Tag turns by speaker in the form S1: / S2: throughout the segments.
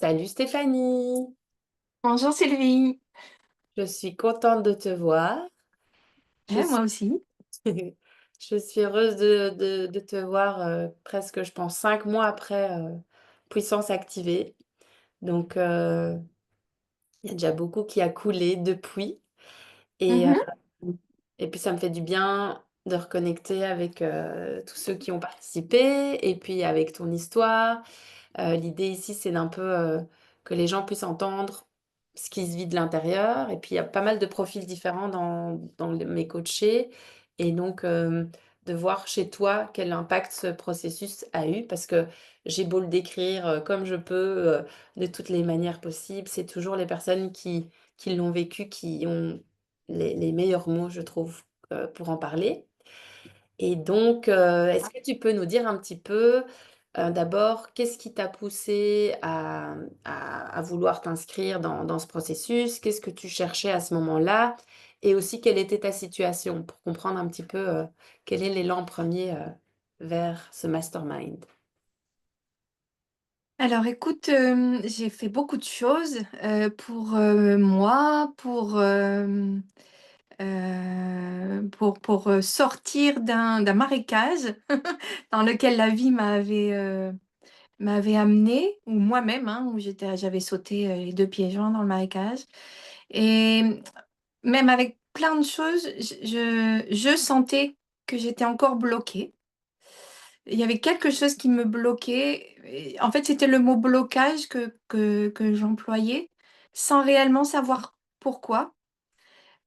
S1: Salut Stéphanie,
S2: Bonjour Sylvie.
S1: je suis contente de te voir. Je suis,
S2: Moi aussi.
S1: je suis heureuse de te voir presque, je pense, 5 mois après Puissance activée. Donc, il y a déjà beaucoup qui a coulé depuis. Et, euh,
S2: Mhm.
S1: et puis, ça me fait du bien de reconnecter avec tous ceux qui ont participé et puis avec ton histoire. L'idée ici, c'est d'un peu que les gens puissent entendre ce qui se vit de l'intérieur. Et puis, il y a pas mal de profils différents dans mes coachés. Et donc, de voir chez toi quel impact ce processus a eu. Parce que j'ai beau le décrire comme je peux, de toutes les manières possibles, c'est toujours les personnes qui l'ont vécu qui ont les meilleurs mots, je trouve, pour en parler. Et donc, est-ce que tu peux nous dire un petit peu, d'abord, qu'est-ce qui t'a poussé à vouloir t'inscrire dans ce processus? Qu'est-ce que tu cherchais à ce moment-là? Et aussi, quelle était ta situation pour comprendre un petit peu, quel est l'élan premier, vers ce mastermind?
S2: Alors écoute, j'ai fait beaucoup de choses pour moi, pour sortir d'un marécage dans lequel la vie m'avait amenée, ou moi-même, hein, où j'avais sauté les deux pieds joints dans le marécage. Et même avec plein de choses, je sentais que j'étais encore bloquée. Il y avait quelque chose qui me bloquait. Et en fait, c'était le mot blocage que j'employais sans réellement savoir pourquoi.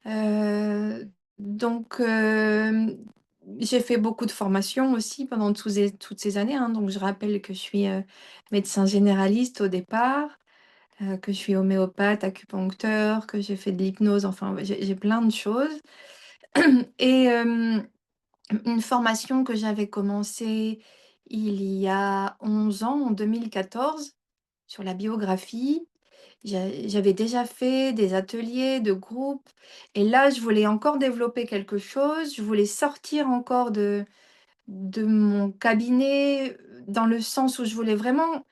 S2: Euh, donc, j'ai fait beaucoup de formations aussi pendant toutes ces années, hein. Donc, je rappelle que je suis médecin généraliste au départ, que je suis homéopathe, acupuncteur, que j'ai fait de l'hypnose. Enfin, ouais, j'ai plein de choses. Et une formation que j'avais commencée il y a 11 ans, en 2014, sur la biographie. J'avais déjà fait des ateliers de groupe. Et là, je voulais encore développer quelque chose. Je voulais sortir encore de mon cabinet, dans le sens où je voulais vraiment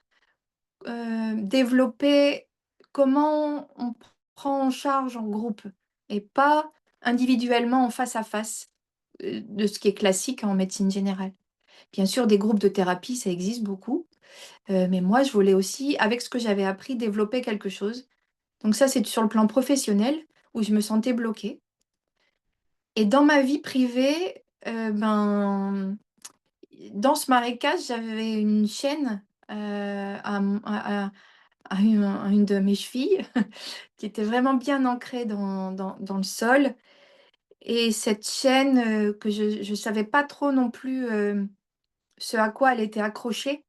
S2: développer comment on prend en charge en groupe et pas individuellement en face à face, de ce qui est classique en médecine générale. Bien sûr, des groupes de thérapie, ça existe beaucoup, mais moi, je voulais aussi, avec ce que j'avais appris, développer quelque chose. Donc ça, c'est sur le plan professionnel où je me sentais bloquée. Et dans ma vie privée, dans ce marécage, j'avais une chaîne à une de mes chevilles qui était vraiment bien ancrée dans le sol. Et cette chaîne que je ne savais pas trop non plus ce à quoi elle était accrochée.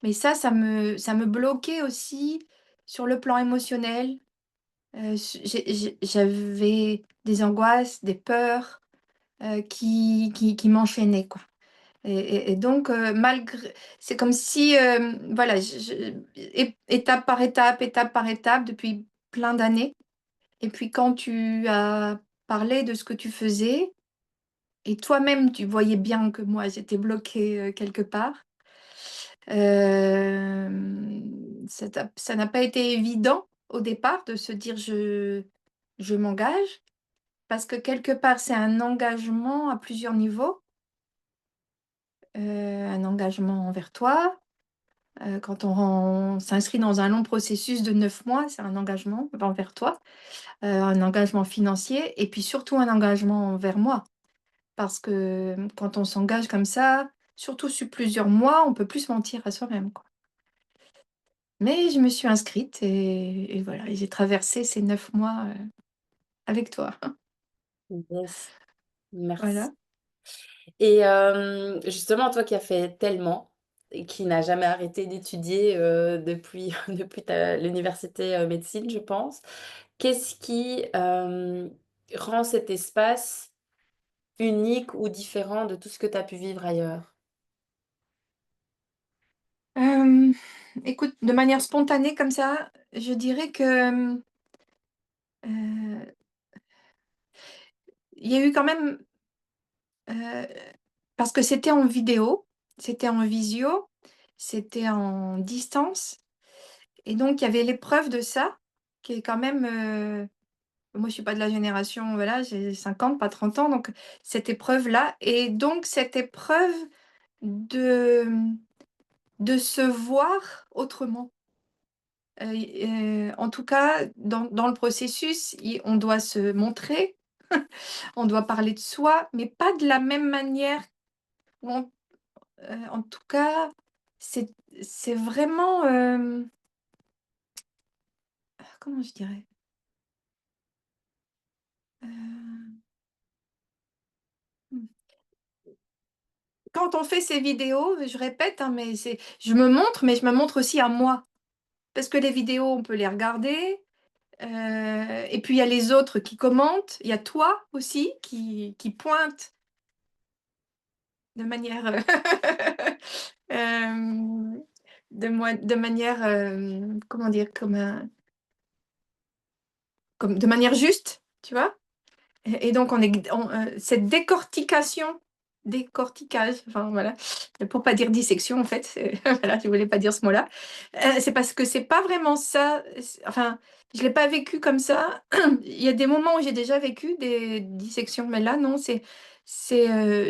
S2: Mais ça me bloquait aussi sur le plan émotionnel. J'avais des angoisses, des peurs qui m'enchaînaient, quoi. Et donc, c'est comme si, voilà, étape par étape, depuis plein d'années. Et puis, quand tu as parlé de ce que tu faisais, et toi-même, tu voyais bien que moi, j'étais bloquée quelque part. Ça n'a pas été évident au départ de se dire je m'engage, parce que quelque part, c'est un engagement à plusieurs niveaux. Un engagement envers toi. Quand on s'inscrit dans un long processus de 9 mois, c'est un engagement envers toi, un engagement financier et puis surtout un engagement envers moi. Parce que quand on s'engage comme ça, surtout sur plusieurs mois, on peut plus se mentir à soi-même, quoi. Mais je me suis inscrite et voilà, et j'ai traversé ces 9 mois avec toi.
S1: Yes, merci.
S2: Voilà.
S1: Et justement, toi qui as fait tellement et qui n'a jamais arrêté d'étudier depuis, depuis l'université médecine, je pense, qu'est-ce qui rend cet espace unique ou différent de tout ce que tu as pu vivre ailleurs?
S2: Euh, Écoute, de manière spontanée comme ça, je dirais que il y a eu quand même, euh, parce que c'était en vidéo, c'était en visio, c'était en distance. Et donc, il y avait l'épreuve de ça, qui est quand même... moi, je suis pas de la génération, voilà, j'ai 50, pas 30 ans, donc cette épreuve-là. Et donc, cette épreuve de, de se voir autrement. En tout cas, dans le processus, on doit se montrer, on doit parler de soi, mais pas de la même manière. Ou en tout cas, c'est, c'est vraiment... comment je dirais? Euh, Quand on fait ces vidéos, je répète, hein, mais je me montre, mais je me montre aussi à moi. Parce que les vidéos, on peut les regarder. Et puis, il y a les autres qui commentent. Il y a toi aussi qui pointe de manière, euh, de manière, comment dire, comme de manière juste, tu vois. Et donc, cette décortiquage, enfin voilà, pour pas dire dissection en fait, voilà, je voulais pas dire ce mot-là. C'est parce que c'est pas vraiment ça. Enfin, je l'ai pas vécu comme ça. Il y a des moments où j'ai déjà vécu des dissections, mais là non,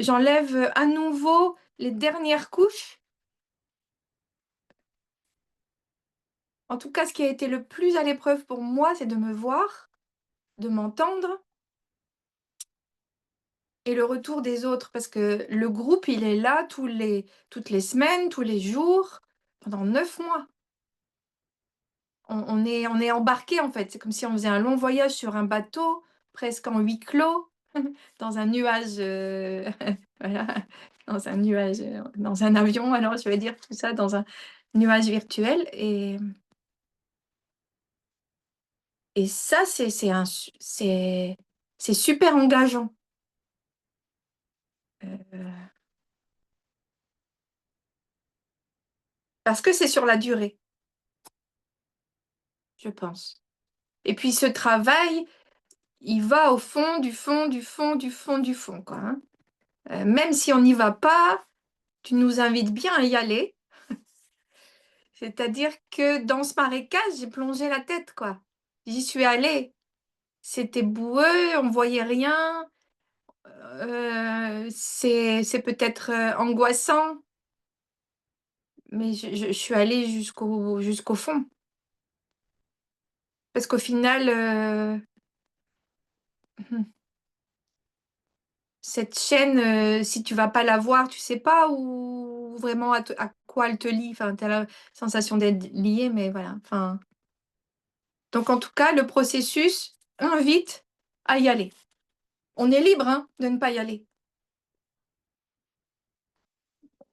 S2: j'enlève à nouveau les dernières couches. En tout cas, ce qui a été le plus à l'épreuve pour moi, c'est de me voir, de m'entendre et le retour des autres, parce que le groupe, il est là toutes les semaines, tous les jours, pendant 9 mois. On est embarqué, en fait. C'est comme si on faisait un long voyage sur un bateau, presque en huis clos, dans un nuage, voilà, dans un nuage, dans un avion, alors je vais dire tout ça, dans un nuage virtuel. Et ça, c'est super engageant. Euh, Parce que c'est sur la durée, je pense. Et puis ce travail, il va au fond, du fond, du fond, du fond, du fond, quoi, hein. Même si on n'y va pas, tu nous invites bien à y aller. C'est-à-dire que dans ce marécage, j'ai plongé la tête, quoi. J'y suis allée. C'était boueux, on voyait rien. C'est peut-être angoissant, mais je suis allée jusqu'au fond. Parce qu'au final, cette chaîne, si tu vas pas la voir, tu sais pas où vraiment à quoi elle te lie. Enfin, tu as la sensation d'être lié, mais voilà. Enfin, donc en tout cas, le processus invite à y aller. On est libre, hein, de ne pas y aller.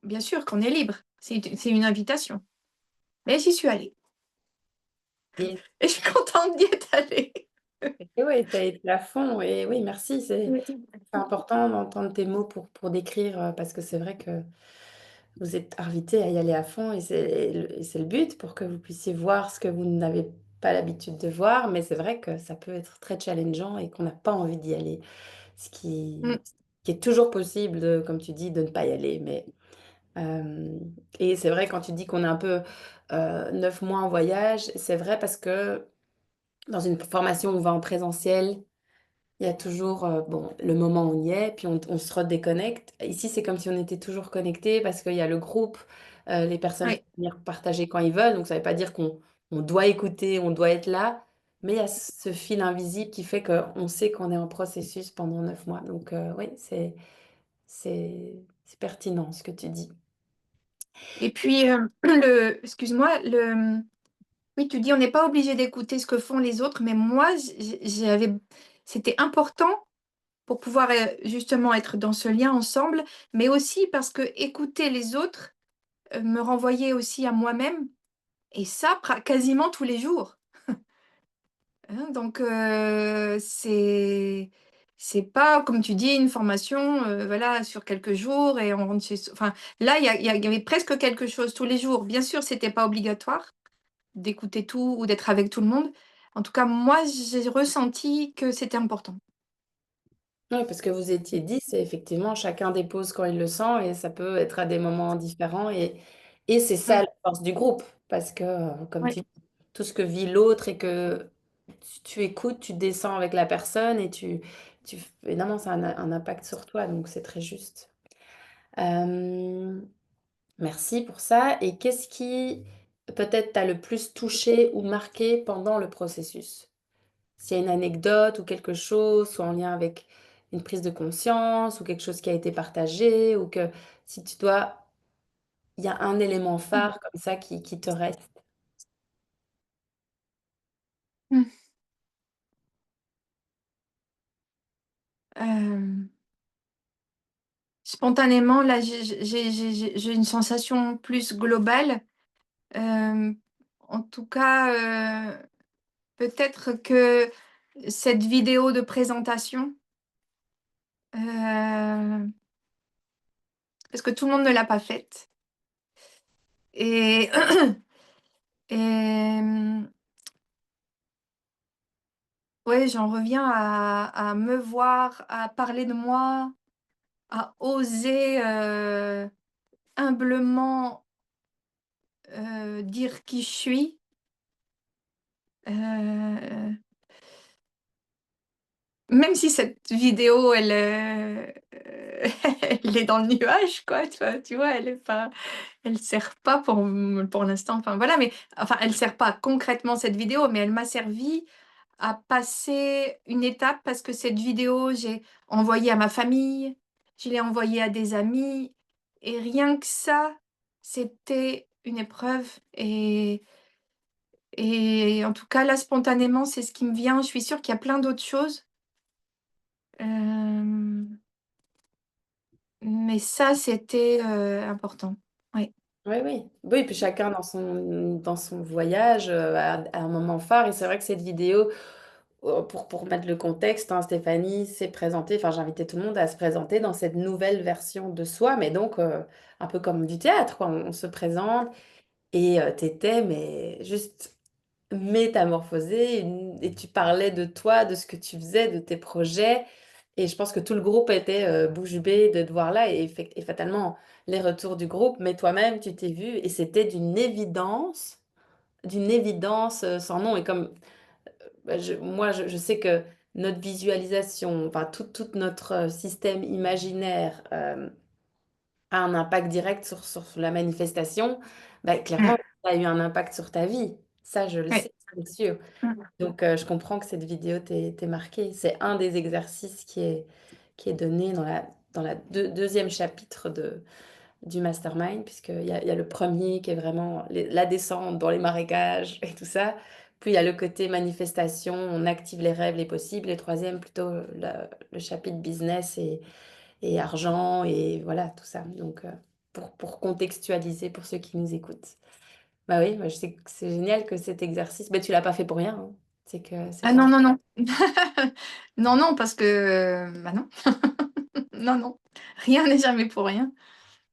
S2: Bien sûr qu'on est libre. C'est une invitation. Mais j'y suis allée.
S1: Et,
S2: Et je suis contente d'y être allée.
S1: et oui, tu as été à fond. Et oui, merci. C'est important d'entendre tes mots pour décrire, parce que c'est vrai que vous êtes invité à y aller à fond et c'est le but pour que vous puissiez voir ce que vous n'avez pas l'habitude de voir. Mais c'est vrai que ça peut être très challengeant et qu'on n'a pas envie d'y aller.
S2: Mm.
S1: Ce qui est toujours possible, comme tu dis, de ne pas y aller. Euh, et c'est vrai quand tu dis qu'on est un peu 9 mois en voyage, c'est vrai parce que dans une formation où on va en présentiel, il y a toujours bon, le moment où on y est, puis on se redéconnecte. Ici, c'est comme si on était toujours connecté parce qu'il y a le groupe, les personnes
S2: Oui.
S1: peuvent venir partager quand ils veulent. Donc, ça ne veut pas dire qu'on doit écouter, on doit être là, mais il y a ce fil invisible qui fait qu'on sait qu'on est en processus pendant 9 mois. Donc, oui, c'est pertinent ce que tu dis.
S2: Et puis, excuse-moi, oui, tu dis on n'est pas obligé d'écouter ce que font les autres, mais moi, c'était important pour pouvoir justement être dans ce lien ensemble, mais aussi parce que écouter les autres me renvoyait aussi à moi-même, et ça quasiment tous les jours. Hein, donc, c'est pas, comme tu dis, une formation voilà, sur quelques jours et on rentre chez... Enfin, là, il y avait presque quelque chose tous les jours. Bien sûr, c'était pas obligatoire d'écouter tout ou d'être avec tout le monde. En tout cas, moi, j'ai ressenti que c'était important.
S1: Oui, parce que vous étiez 10 et effectivement, chacun dépose quand il le sent et ça peut être à des moments différents et c'est ça
S2: Mm.
S1: la force du groupe parce que, comme tu
S2: Ouais.
S1: dis, tout ce que vit l'autre et que tu écoutes, tu descends avec la personne et évidemment, ça a un impact sur toi, donc c'est très juste. Euh, Merci pour ça. Et qu'est-ce qui peut-être t'a le plus touché ou marqué pendant le processus? S'il y a une anecdote ou quelque chose, soit en lien avec une prise de conscience ou quelque chose qui a été partagé, ou que si tu dois, il y a un élément phare comme ça qui te reste.
S2: Mm. Euh, Spontanément, là, j'ai une sensation plus globale. Euh, En tout cas, peut-être que cette vidéo de présentation, euh, parce que tout le monde ne l'a pas faite. Et, et ouais, j'en reviens à me voir, à parler de moi, à oser humblement dire qui je suis. Euh, Même si cette vidéo, elle est dans le nuage, quoi, tu vois, elle sert pas pour l'instant. Enfin, voilà, mais enfin, elle sert pas concrètement cette vidéo, mais elle m'a servi à passer une étape parce que cette vidéo, j'ai envoyé à ma famille, je l'ai envoyée à des amis, et rien que ça, c'était une épreuve. Et en tout cas, là, spontanément, c'est ce qui me vient. Je suis sûre qu'il y a plein d'autres choses. Euh, Mais ça, c'était important. Oui.
S1: Oui, oui. Oui, puis chacun dans son voyage a un moment phare. Et c'est vrai que cette vidéo, pour mettre le contexte, hein, Stéphanie s'est présentée, enfin j'invitais tout le monde à se présenter dans cette nouvelle version de soi, mais donc un peu comme du théâtre, quoi. On se présente et t'étais, mais juste métamorphosée et tu parlais de toi, de ce que tu faisais, de tes projets. Et je pense que tout le groupe était bouche bée de te voir là et fatalement les retours du groupe, mais toi-même, tu t'es vue et c'était d'une évidence sans nom. Et comme je sais que notre visualisation, enfin tout notre système imaginaire a un impact direct sur la manifestation, bah, clairement,
S2: Mm.
S1: ça a eu un impact sur ta vie. Ça, je le
S2: Oui.
S1: sais, c'est sûr.
S2: Mm.
S1: Donc, je comprends que cette vidéo t'ait marqué. C'est un des exercices qui est donné dans la deuxième chapitre du mastermind, il y a le premier qui est vraiment la descente dans les marécages et tout ça. Puis il y a le côté manifestation, on active les rêves, les possibles. Et troisième, plutôt le chapitre business et argent et voilà, tout ça. Donc, pour contextualiser pour ceux qui nous écoutent. Bah oui, moi, je sais que c'est génial que cet exercice, mais tu l'as pas fait pour rien, hein. C'est que c'est
S2: Ah
S1: pas.
S2: non, non, non. Non, non, parce que... bah non. Non, non. Rien n'est jamais pour rien.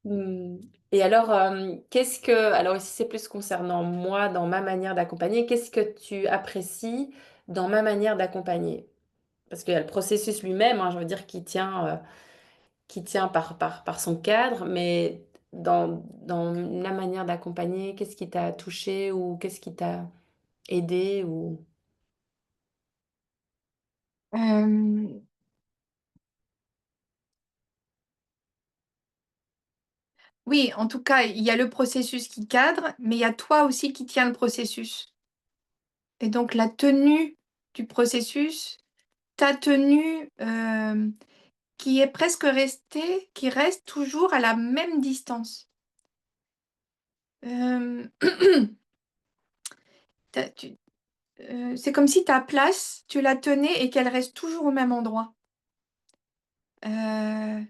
S1: Hmm. Et alors, alors ici c'est plus concernant moi, dans ma manière d'accompagner, qu'est-ce que tu apprécies dans ma manière d'accompagner? Parce qu'il y a le processus lui-même, hein, je veux dire, qui tient par son cadre, mais dans la manière d'accompagner, qu'est-ce qui t'a touché ou qu'est-ce qui t'a aidé ou...
S2: Euh, oui, en tout cas, il y a le processus qui cadre, mais il y a toi aussi qui tiens le processus. Et donc, la tenue du processus, ta tenue qui est presque restée, qui reste toujours à la même distance. Euh, tu, c'est comme si ta place, tu la tenais et qu'elle reste toujours au même endroit. Euh,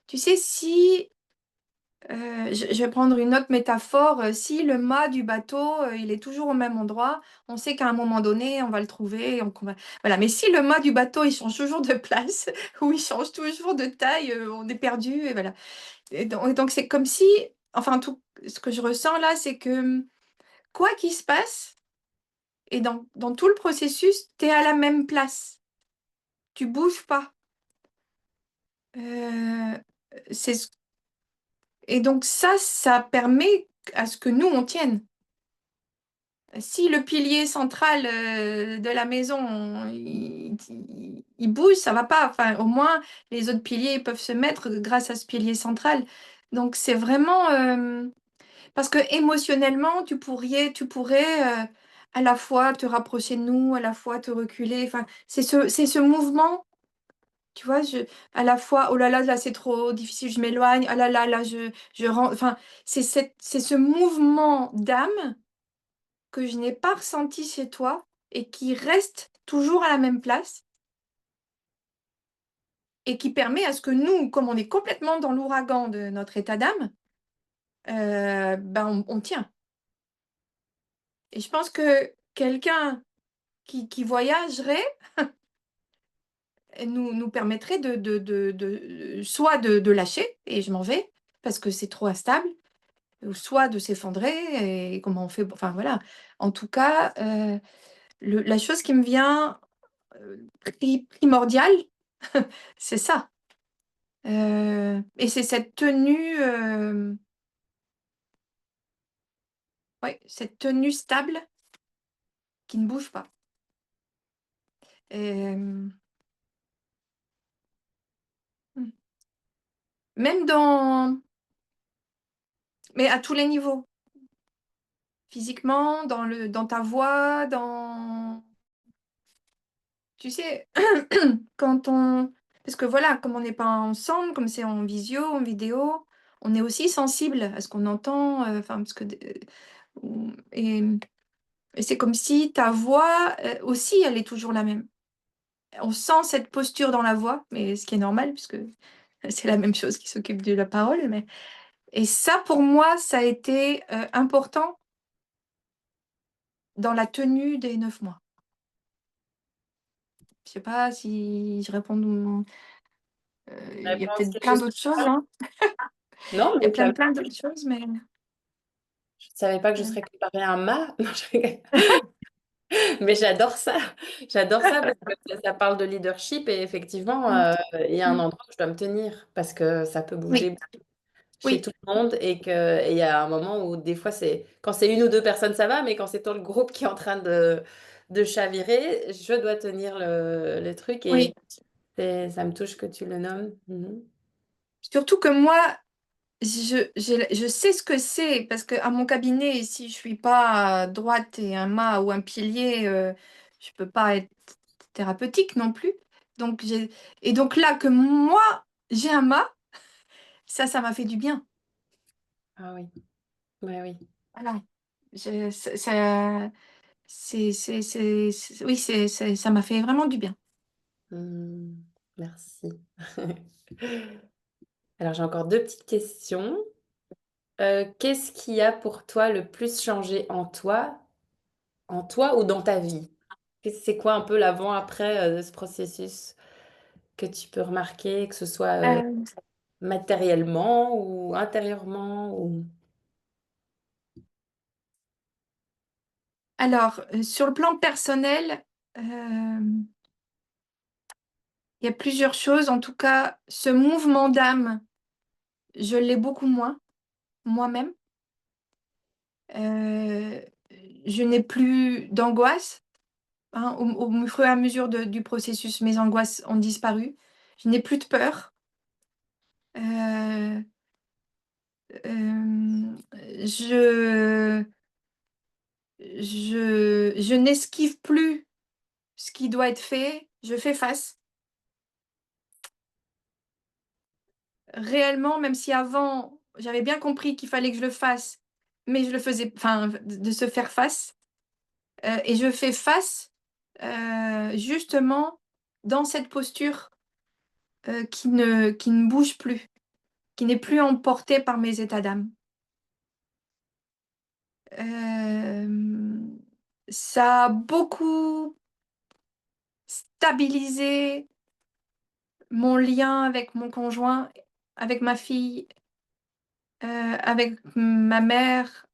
S2: Tu sais, si, je vais prendre une autre métaphore, si le mât du bateau, il est toujours au même endroit, on sait qu'à un moment donné, on va le trouver. Voilà. Mais si le mât du bateau, il change toujours de place, ou il change toujours de taille, on est perdu, et voilà. Et donc, c'est comme si, enfin, tout ce que je ressens là, c'est que quoi qu'il se passe, et dans tout le processus, tu es à la même place. Tu bouges pas. Euh, c'est ce- Et donc ça permet à ce que nous, on tienne. Si le pilier central de la maison, il bouge, ça va pas. Enfin, au moins, les autres piliers peuvent se mettre grâce à ce pilier central. Donc, c'est vraiment... parce que émotionnellement, tu pourrais à la fois te rapprocher de nous, à la fois te reculer. Enfin, c'est ce mouvement, tu vois, à la fois, oh là, c'est trop difficile, je m'éloigne, ah là, je rentre. Enfin, c'est ce mouvement d'âme que je n'ai pas ressenti chez toi et qui reste toujours à la même place et qui permet à ce que nous, comme on est complètement dans l'ouragan de notre état d'âme, ben on tient. Et je pense que quelqu'un qui voyagerait nous permettrait soit de lâcher et je m'en vais parce que c'est trop instable, ou soit de s'effondrer et comment on fait. Enfin voilà. En tout cas, la chose qui me vient primordiale, c'est ça. Et c'est cette tenue, ouais, cette tenue stable qui ne bouge pas. Euh, Même mais à tous les niveaux, physiquement, dans ta voix, tu sais, parce que voilà, comme on n'est pas ensemble, comme c'est en visio, en vidéo, on est aussi sensible à ce qu'on entend, enfin, parce que, et, et c'est comme si ta voix, aussi, elle est toujours la même. On sent cette posture dans la voix, mais ce qui est normal, puisque c'est la même chose qui s'occupe de la parole. Et ça, pour moi, ça a été important dans la tenue des 9 mois. Je sais pas si je réponds. Il y a
S1: Réponse
S2: peut-être
S1: que
S2: plein
S1: je sais
S2: d'autres choses,
S1: pas.
S2: hein.
S1: Non,
S2: Il y a
S1: mais ça,
S2: plein d'autres choses, mais
S1: je savais pas que je
S2: euh,
S1: serais comparée à un mât. Non, je rigole. Mais j'adore ça. J'adore ça parce que ça parle de leadership et effectivement,
S2: mm,
S1: il y a un
S2: mm.
S1: endroit où je dois me tenir parce que ça peut
S2: Oui,
S1: bouger chez
S2: oui,
S1: tout le monde et il y a un moment où des fois c'est quand c'est une ou deux personnes ça va, mais quand c'est tout le groupe qui est en train de chavirer, je dois tenir le truc et
S2: oui.
S1: ça me touche que tu le nommes. Mhm.
S2: Surtout que moi, je sais ce que c'est, parce qu'à mon cabinet, si je suis pas à droite et un mât ou un pilier, je peux pas être thérapeutique non plus. Donc, et donc là, que moi, j'ai un mât, ça m'a fait du bien.
S1: Ah oui, ouais, oui.
S2: Voilà. Oui, ça m'a fait vraiment du bien.
S1: Hmm, merci. Alors j'ai encore deux petites questions. Qu'est-ce qui a pour toi le plus changé en toi ou dans ta vie? C'est quoi un peu l'avant-après de ce processus que tu peux remarquer, que ce soit
S2: Euh,
S1: matériellement ou intérieurement ou...
S2: alors, sur le plan personnel, il y a plusieurs choses. En tout cas, ce mouvement d'âme, je l'ai beaucoup moins moi-même. Euh, je n'ai plus d'angoisse, hein. Au fur et à mesure du processus, mes angoisses ont disparu. Je n'ai plus de peur. Euh, euh, je je n'esquive plus ce qui doit être fait. Je fais face. Réellement, même si avant, j'avais bien compris qu'il fallait que je le fasse, mais je le faisais, enfin, de se faire face. Et je fais face justement dans cette posture qui ne bouge plus, qui n'est plus emportée par mes états d'âme. Euh, Ça a beaucoup stabilisé mon lien avec mon conjoint, avec ma fille, avec ma mère.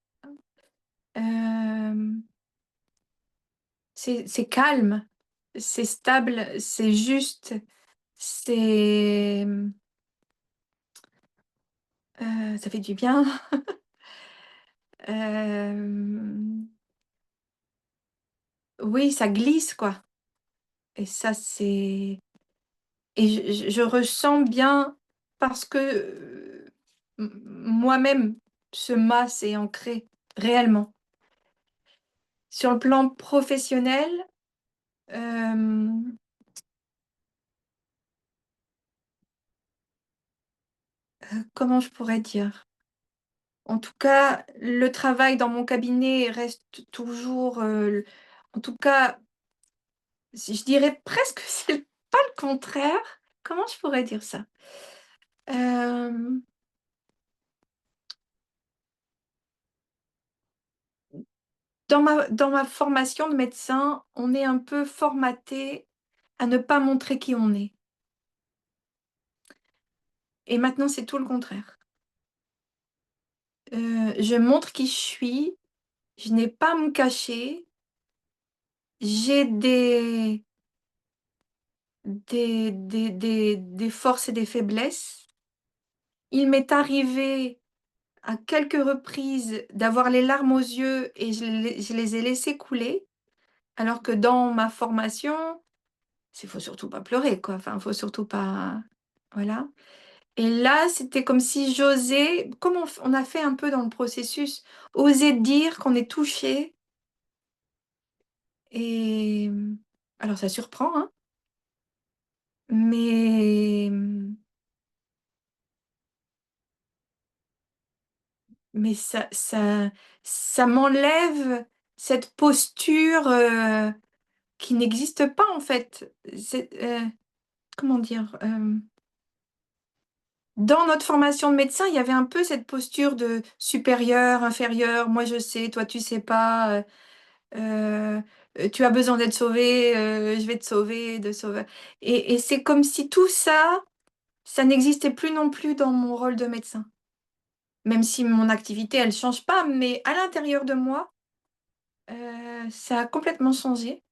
S2: Euh, c'est calme, c'est stable, c'est juste, c'est, ça fait du bien. Euh, oui, ça glisse, quoi. Et ça, c'est et je ressens bien parce que, moi-même, ce mât s'est ancré réellement. Sur le plan professionnel, hem, comment je pourrais dire? En tout cas, le travail dans mon cabinet reste toujours, en tout cas, si je dirais presque c'est pas le contraire. Comment je pourrais dire ça? Hem, dans ma formation de médecin, on est un peu formaté à ne pas montrer qui on est et maintenant c'est tout le contraire. Je montre qui je suis, je n'ai pas à me cacher, j'ai des forces et des faiblesses. Il m'est arrivé à quelques reprises d'avoir les larmes aux yeux et je les ai laissées couler, alors que dans ma formation, c'est faut surtout pas pleurer, quoi. Enfin, faut surtout pas voilà. Et là, c'était comme si j'osais, comme on a fait un peu dans le processus, oser dire qu'on est touché et alors ça surprend, hein, mais ça m'enlève cette posture, qui n'existe pas en fait. Comment dire? Dans notre formation de médecin, il y avait un peu cette posture de supérieur, inférieur, moi je sais, toi tu sais pas, tu as besoin d'être sauvé, je vais te sauver, de sauver et c'est comme si tout ça, ça n'existait plus non plus dans mon rôle de médecin. Même si mon activité, elle change pas, mais à l'intérieur de moi, ça a complètement changé.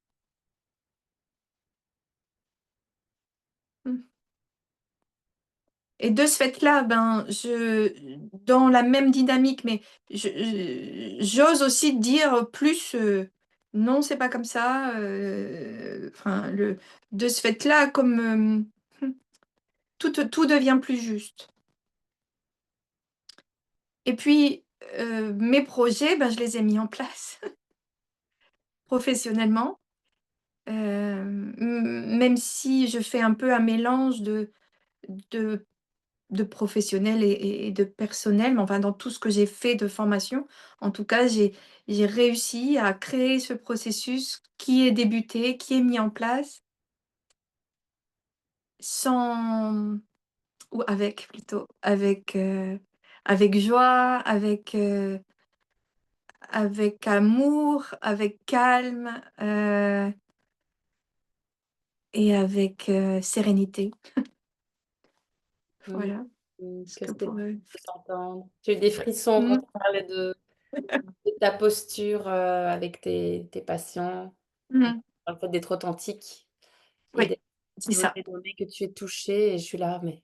S2: Mmh. Et de ce fait-là, ben, dans la même dynamique, mais j'ose aussi dire plus, non, c'est pas comme ça. Enfin, de ce fait-là, comme tout devient plus juste. Et puis, mes projets, ben, je les ai mis en place professionnellement, même si je fais un peu un mélange de de professionnel et de personnel, mais enfin dans tout ce que j'ai fait de formation, en tout cas, j'ai réussi à créer ce processus qui est débuté, qui est mis en place sans ou avec plutôt, avec joie, avec amour, avec calme, et avec, sérénité.
S1: Mmh.
S2: Voilà ce
S1: Que
S2: que
S1: c'est
S2: pourrait
S1: de t'entendre. J'ai eu des frissons quand
S2: mmh,
S1: tu parlais de ta posture avec tes patients,
S2: mmh,
S1: dans le fait d'être authentique et
S2: oui, c'est ça.
S1: d'oser donner que tu es touché et je suis là, mais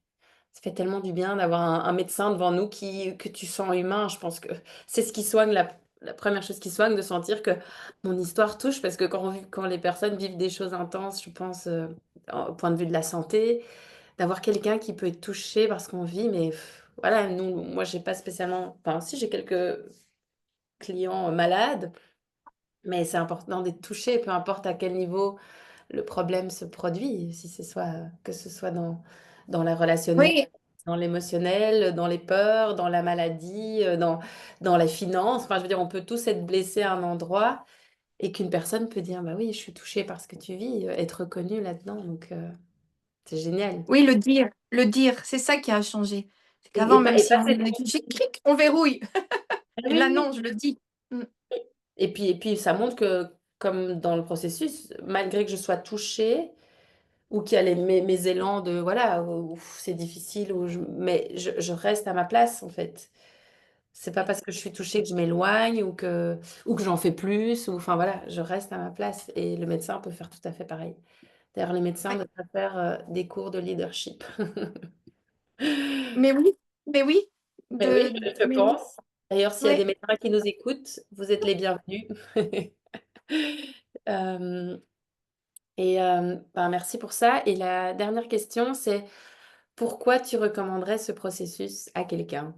S1: ça fait tellement du bien d'avoir un médecin devant nous que tu sens humain. Je pense que c'est ce qui soigne, la première chose qui soigne, de sentir que mon histoire touche, parce que quand les personnes vivent des choses intenses, je pense, au point de vue de la santé, d'avoir quelqu'un qui peut être touché par ce qu'on vit, mais voilà, moi, j'ai pas spécialement, enfin, si j'ai quelques clients malades, mais c'est important d'être touché, peu importe à quel niveau le problème se produit, si ce soit, que ce soit dans la relationnelle,
S2: Oui.
S1: dans l'émotionnel, dans les peurs, dans la maladie, dans les finances. Enfin, je veux dire, on peut tous être blessés à un endroit et qu'une personne peut dire, bah oui, je suis touchée par ce que tu vis, être reconnue là-dedans. Donc, c'est génial.
S2: Oui, le dire, c'est ça qui a changé. C'est
S1: Et,
S2: qu'avant,
S1: et, pas-
S2: même
S1: et
S2: si
S1: pas
S2: on
S1: cette-
S2: est touché, cric, on verrouille.
S1: Ah
S2: Et
S1: oui,
S2: là,
S1: oui.
S2: non, je le dis. Mmh.
S1: Et puis, ça montre que, comme dans le processus, malgré que je sois touchée, ou qu'il y a mes élans de, voilà, où c'est difficile, mais je reste à ma place, en fait. C'est pas parce que je suis touchée que je m'éloigne ou que j'en fais plus, ou enfin voilà, je reste à ma place. Et le médecin peut faire tout à fait pareil. D'ailleurs, les médecins
S2: Ouais.
S1: devraient faire des cours de leadership.
S2: Mais oui, mais oui,
S1: Mais oui, je
S2: mais oui,
S1: pense. D'ailleurs, s'il y a des
S2: ouais.
S1: médecins qui nous écoutent, vous êtes les bienvenus. Euh, ben, merci pour ça. Et la dernière question, c'est pourquoi tu recommanderais ce processus à quelqu'un?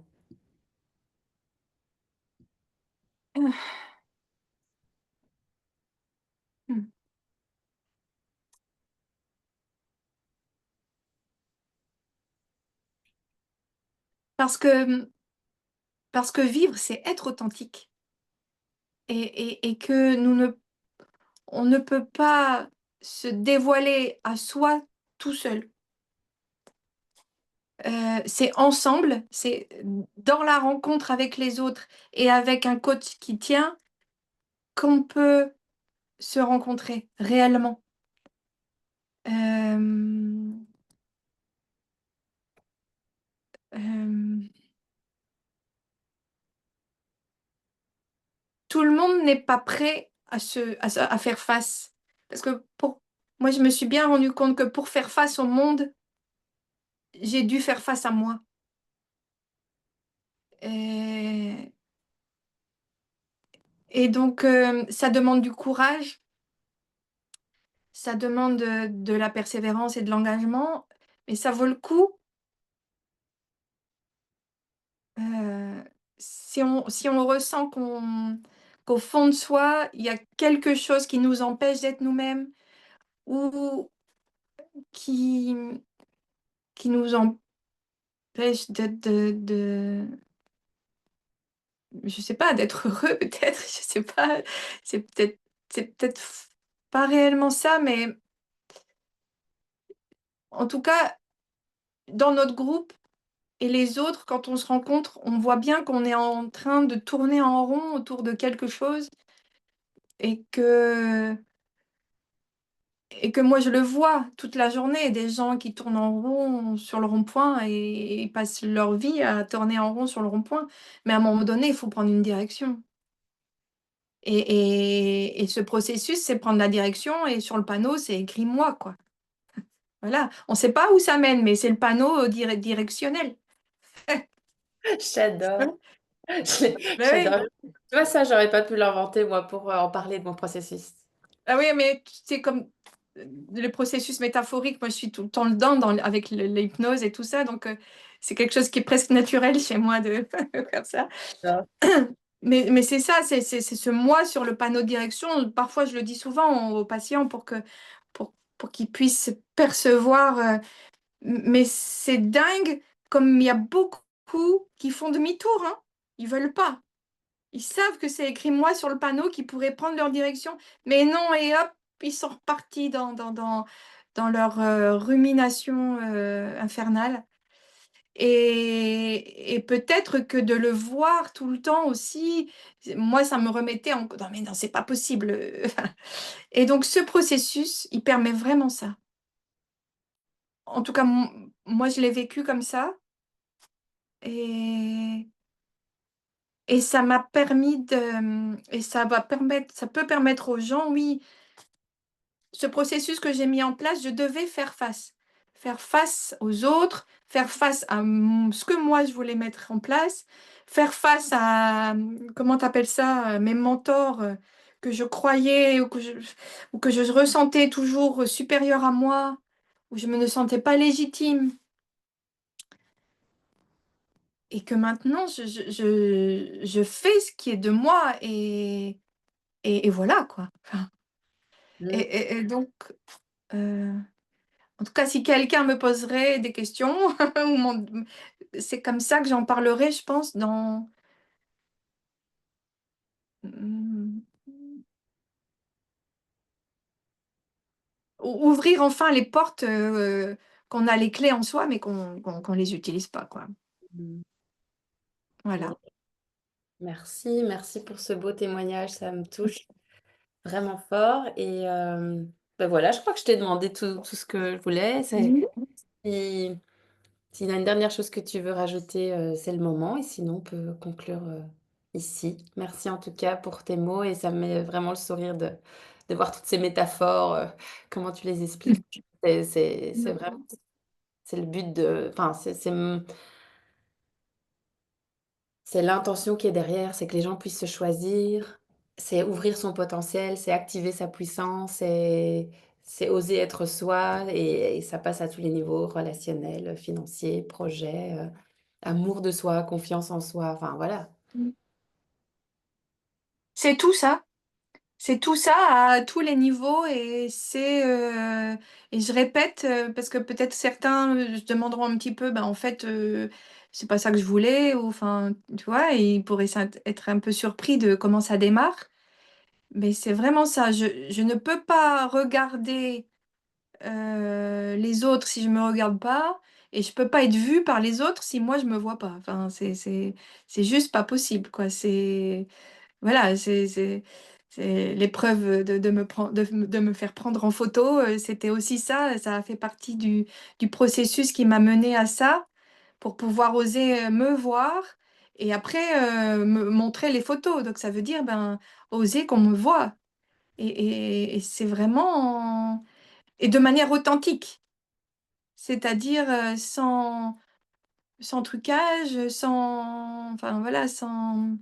S2: Parce que, parce que vivre, c'est être authentique. Et que on ne peut pas se dévoiler à soi tout seul. C'est ensemble, c'est dans la rencontre avec les autres et avec un coach qui tient qu'on peut se rencontrer réellement. Euh, euh, Tout le monde n'est pas prêt à faire face. Parce que moi, je me suis bien rendu compte que pour faire face au monde, j'ai dû faire face à moi. Et, et donc, ça demande du courage, ça demande de la persévérance et de l'engagement, mais ça vaut le coup. euh, si on ressent qu'au fond de soi, il y a quelque chose qui nous empêche d'être nous-mêmes ou qui, qui nous empêche je sais pas, d'être heureux peut-être, je sais pas, c'est peut-être, c'est peut-être pas réellement ça, mais en tout cas, dans notre groupe et les autres, quand on se rencontre, on voit bien qu'on est en train de tourner en rond autour de quelque chose et que moi je le vois toute la journée, des gens qui tournent en rond sur le rond-point et ils passent leur vie à tourner en rond sur le rond-point. Mais à un moment donné, il faut prendre une direction. Et ce processus, c'est prendre la direction et sur le panneau, c'est écrit moi, quoi. Voilà. On ne sait pas où ça mène, mais c'est le panneau directionnel.
S1: J'adore.
S2: Voilà. Ben oui.
S1: J'adore. Tu vois, ça, j'aurais pas pu l'inventer, moi, pour en parler de mon processus.
S2: Ah oui, mais c'est comme le processus métaphorique. Moi, je suis tout le temps dedans avec l'hypnose et tout ça. Donc, c'est quelque chose qui est presque naturel chez moi de faire ça.
S1: J'adore.
S2: Mais c'est ça, c'est ce moi sur le panneau de direction. Parfois, je le dis souvent aux patients pour qu'ils puissent percevoir. Mais c'est dingue, comme il y a beaucoup qui font demi-tour, hein. Ils veulent pas. Ils savent que c'est écrit moi sur le panneau, qu'ils pourraient prendre leur direction. Mais non, et hop, ils sont repartis dans leur rumination infernale. Et peut-être que de le voir tout le temps aussi, moi, ça me remettait en... Non, mais non, c'est pas possible. Et donc, ce processus, il permet vraiment ça. En tout cas, moi, je l'ai vécu comme ça. Et, et ça m'a permis de... Et ça peut permettre aux gens, oui, ce processus que j'ai mis en place, je devais faire face. Faire face aux autres, faire face à ce que moi je voulais mettre en place, faire face à, comment t'appelles ça, mes mentors que je croyais ou que je ressentais toujours supérieurs à moi, où je me ne sentais pas légitime. Et que maintenant, je fais ce qui est de moi et voilà quoi. Enfin,
S1: Mm.
S2: et donc, euh, en tout cas, si quelqu'un me poserait des questions, c'est comme ça que j'en parlerai, je pense, mm, ouvrir enfin les portes qu'on a les clés en soi, mais qu'on les utilise pas, quoi.
S1: Mm.
S2: Voilà.
S1: Merci, merci pour ce beau témoignage, ça me touche vraiment fort. Et ben voilà, je crois que je t'ai demandé tout ce que je voulais.
S2: Mhm.
S1: Si, s'il y a une dernière chose que tu veux rajouter, c'est le moment. Et sinon, on peut conclure ici. Merci en tout cas pour tes mots et ça me met vraiment le sourire de voir toutes ces métaphores, comment tu les expliques. C'est vraiment, c'est le but de, enfin, c'est l'intention qui est derrière, c'est que les gens puissent se choisir c'est ouvrir son potentiel, c'est activer sa puissance, c'est oser être soi et ça passe à tous les niveaux, relationnel, financier, projet, amour de soi, confiance en soi, enfin voilà.
S2: C'est tout ça. C'est tout ça à tous les niveaux et je répète parce que peut-être certains se demanderont un petit peu ben en fait c'est pas ça que je voulais ou enfin tu vois et ils pourraient être un peu surpris de comment ça démarre mais c'est vraiment ça je ne peux pas regarder les autres si je me regarde pas et je peux pas être vue par les autres si moi je me vois pas enfin c'est juste pas possible quoi c'est voilà, c'est l'épreuve de me faire prendre en photo. C'était aussi ça, ça a fait partie du processus qui m'a mené à ça pour pouvoir oser me voir et après me montrer les photos. Donc ça veut dire ben, oser qu'on me voit. Et c'est vraiment... Et de manière authentique, c'est-à-dire sans trucage, enfin, voilà, sans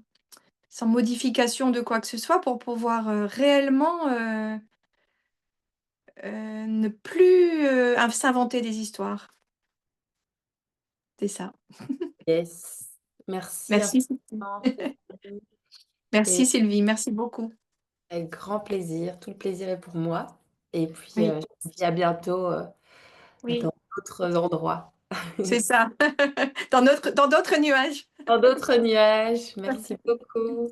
S2: modification de quoi que ce soit pour pouvoir réellement ne plus s'inventer des histoires. C'est ça.
S1: Yes. Merci
S2: Merci.
S1: infiniment, Stéphanie.
S2: Merci
S1: Et
S2: Sylvie, merci beaucoup.
S1: avec grand plaisir, tout le plaisir est pour moi. Et puis,
S2: Oui,
S1: je vous dis à bientôt
S2: oui,
S1: dans d'autres endroits,
S2: c'est ça. Dans d'autres nuages.
S1: dans d'autres nuages. Merci beaucoup.